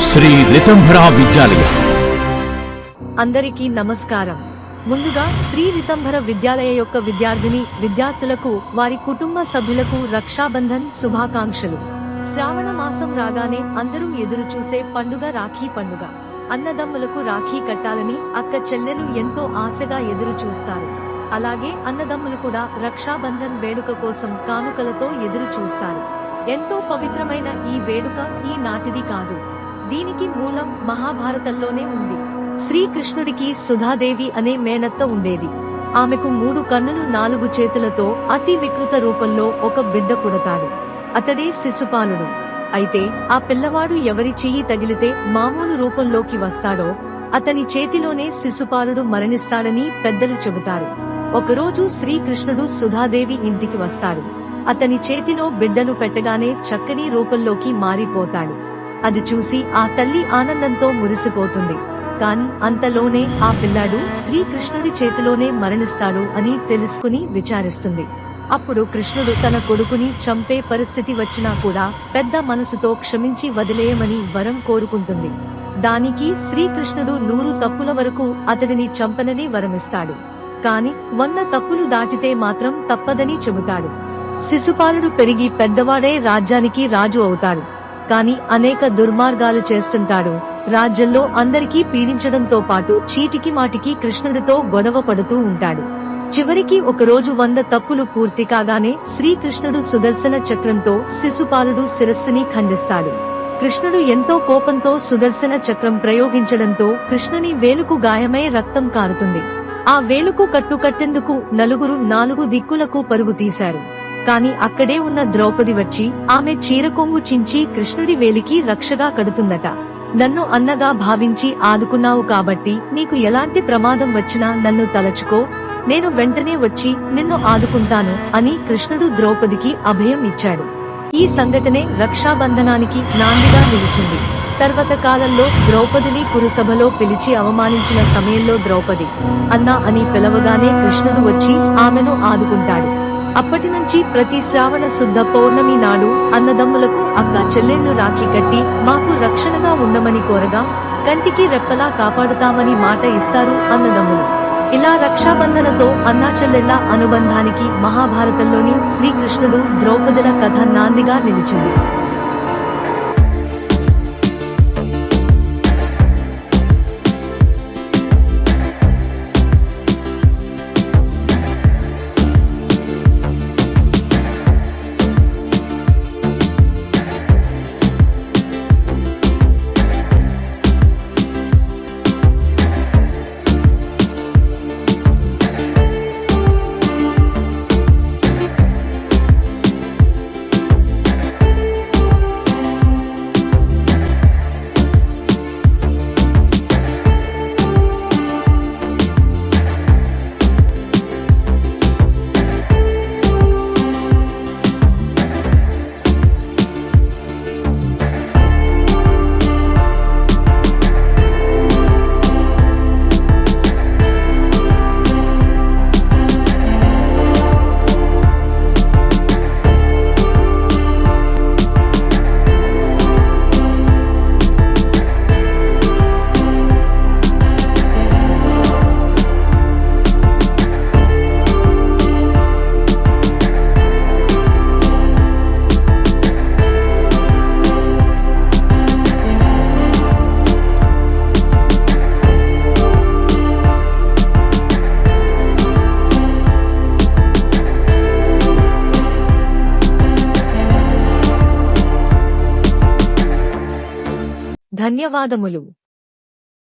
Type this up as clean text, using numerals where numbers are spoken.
శ్రీ రితంభర విద్యాలయ. అందరికీ నమస్కారం. ముందుగా శ్రీ రితంభర విద్యాలయ యొక్క విద్యార్థులకు వారి కుటుంబ సభ్యులకు రక్షాబంధన్ శుభాకాంక్షలు. శ్రావణ మాసం రాగానే అందరూ ఎదురు చూసే పండుగ రాఖీ పండుగ. అన్నదమ్ములకు రాఖీ కట్టాలని అక్క చెల్లెలు ఎంతో ఆశగా ఎదురు చూస్తారు. అలాగే అన్నదమ్ములు కూడా రక్షాబంధన్ వేడుక కోసం కానుకలతో ఎదురు చూస్తారు. ఎంతో పవిత్రమైన ఈ వేడుక ఈ నాటిది కాదు. దీనికి మూలం మహాభారతంలోనే ఉంది. శ్రీకృష్ణుడికి సుధాదేవి అనే మేనత్త ఉండేది. ఆమెకు 3 కన్నులు 4 చేతులతో అతి వికృత రూపంలో ఒక బిడ్డ పుడతాడు. అతడే శిశుపాలుడు. అయితే ఆ పిల్లవాడు ఎవరి చెయ్యి తగిలితే మామూలు రూపంలోకి వస్తాడో అతని చేతిలోనే శిశుపాలుడు మరణిస్తాడని పెద్దలు చెబుతారు. ఒకరోజు శ్రీకృష్ణుడు సుధాదేవి ఇంటికి వస్తాడు. అతని చేతిలో బిడ్డను పెట్టగానే చక్కని రూపంలోకి మారిపోతాడు. అది చూసి ఆ తల్లి ఆనందంతో మురిసిపోతుంది. కాని అంతలోనే ఆ పిల్లాడు శ్రీకృష్ణుడి చేతిలోనే మరణిస్తాడు అని తెలుసుకుని విచారిస్తుంది. అప్పుడు కృష్ణుడు తన కొడుకుని చంపే పరిస్థితి వచ్చినా కూడా పెద్ద మనసుతో క్షమించి వదిలేయమని వరం కోరుకుంటుంది. దానికి శ్రీకృష్ణుడు 100 తప్పుల వరకు అతడిని చంపనని వరమిస్తాడు. కాని 100 తప్పులు దాటితే మాత్రం తప్పదని చెబుతాడు. శిశుపాలుడు పెరిగి పెద్దవాడే రాజ్యానికి రాజు అవుతాడు. కాని అనేక దుర్మార్గాలు చేస్తుంటాడు. రాజ్యంలో అందరికీ పీడించడంతో పాటు చీటికి మాటికి కృష్ణుడితో గొడవ పడుతూ ఉంటాడు. చివరికి ఒకరోజు 100 తప్పులు పూర్తి కాగానే శ్రీకృష్ణుడు సుదర్శన చక్రంతో శిశుపాలుడు శిరస్సుని ఖండిస్తాడు. కృష్ణుడు ఎంతో కోపంతో సుదర్శన చక్రం ప్రయోగించడంతో కృష్ణుని వేలుకు గాయమై రక్తం కారుతుంది. ఆ వేలుకు కట్టుకట్టేందుకు నలుగురు 4 దిక్కులకు పరుగు తీశారు. కాని అక్కడే ఉన్న ద్రౌపది వచ్చి ఆమె చీరకొంగు చించి కృష్ణుడి వేలికి రక్షగా కడుతుందట. నన్ను అన్నగా భావించి ఆదుకున్నావు కాబట్టి నీకు ఎలాంటి ప్రమాదం వచ్చినా నన్ను తలచుకో, నేను వెంటనే వచ్చి నిన్ను ఆదుకుంటాను అని కృష్ణుడు ద్రౌపదికి అభయం ఇచ్చాడు. ఈ సంఘటనే రక్షాబంధనానికి నాందిగా నిలిచింది. తర్వాత కాలంలో ద్రౌపదిని కురుసభలో పిలిచి అవమానించిన సమయంలో ద్రౌపది అన్నా అని పిలవగానే కృష్ణుడు వచ్చి ఆమెను ఆదుకుంటాడు. అప్పటి నుంచి ప్రతి శ్రావణ శుద్ధ పౌర్ణమి నాడు అన్నదమ్ములకు అక్క చెల్లెళ్లు రాఖీ కట్టి మాకు రక్షణగా ఉండమని కోరగా కంటికి రెప్పలా కాపాడుతామని మాట ఇస్తారు అన్నదమ్ములు. ఇలా రక్షాబంధనతో అన్నా చెల్లెళ్ల అనుబంధానికి మహాభారతంలోని శ్రీకృష్ణుడు ద్రౌపదుల కథ నాందిగా నిలిచింది. ధన్యవాదములు.